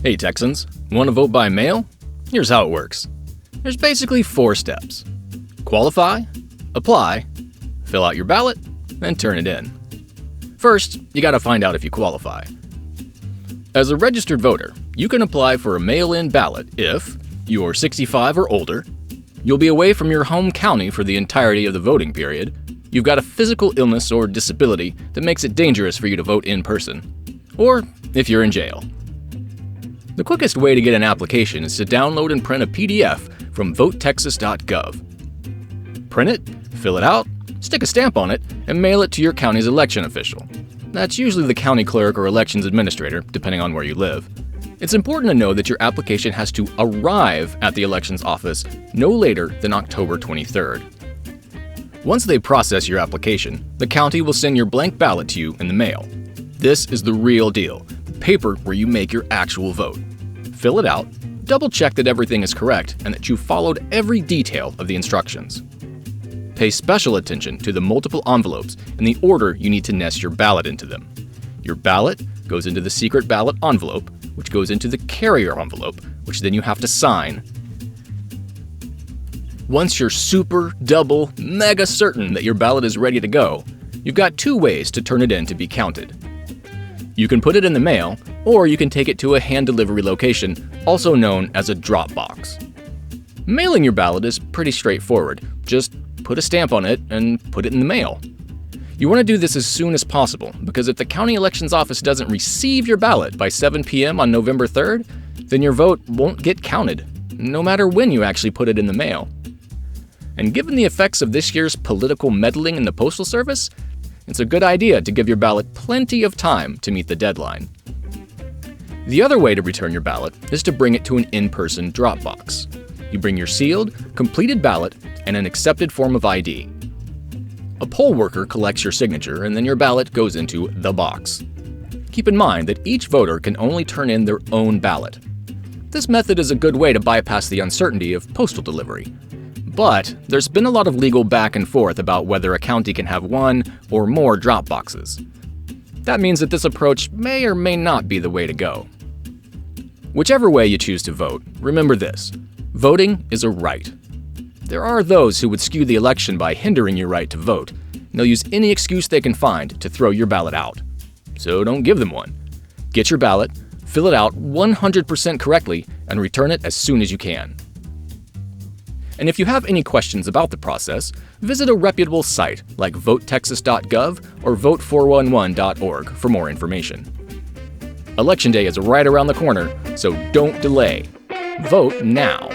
Hey Texans, want to vote by mail? Here's how it works. There's basically 4 steps. Qualify, apply, fill out your ballot, and turn it in. First, you gotta find out if you qualify. As a registered voter, you can apply for a mail-in ballot if you're 65 or older, you'll be away from your home county for the entirety of the voting period, you've got a physical illness or disability that makes it dangerous for you to vote in person, or if you're in jail. The quickest way to get an application is to download and print a PDF from votetexas.gov. Print it, fill it out, stick a stamp on it, and mail it to your county's election official. That's usually the county clerk or elections administrator, depending on where you live. It's important to know that your application has to arrive at the elections office no later than October 23rd. Once they process your application, the county will send your blank ballot to you in the mail. This is the real deal, the paper where you make your actual vote. Fill it out, double-check that everything is correct and that you've followed every detail of the instructions. Pay special attention to the multiple envelopes and the order you need to nest your ballot into them. Your ballot goes into the secret ballot envelope, which goes into the carrier envelope, which then you have to sign. Once you're super, double, mega certain that your ballot is ready to go, you've got 2 ways to turn it in to be counted. You can put it in the mail, or you can take it to a hand delivery location, also known as a drop box. Mailing your ballot is pretty straightforward. Just put a stamp on it and put it in the mail. You want to do this as soon as possible, because if the county elections office doesn't receive your ballot by 7 p.m. on November 3rd, then your vote won't get counted, no matter when you actually put it in the mail. And given the effects of this year's political meddling in the Postal Service, it's a good idea to give your ballot plenty of time to meet the deadline. The other way to return your ballot is to bring it to an in-person drop box. You bring your sealed, completed ballot and an accepted form of ID. A poll worker collects your signature and then your ballot goes into the box. Keep in mind that each voter can only turn in their own ballot. This method is a good way to bypass the uncertainty of postal delivery. But there's been a lot of legal back and forth about whether a county can have 1 or more drop boxes. That means that this approach may or may not be the way to go. Whichever way you choose to vote, remember this: voting is a right. There are those who would skew the election by hindering your right to vote, and they'll use any excuse they can find to throw your ballot out. So don't give them one. Get your ballot, fill it out 100% correctly, and return it as soon as you can. And if you have any questions about the process, visit a reputable site like votetexas.gov or vote411.org for more information. Election Day is right around the corner, so don't delay. Vote now.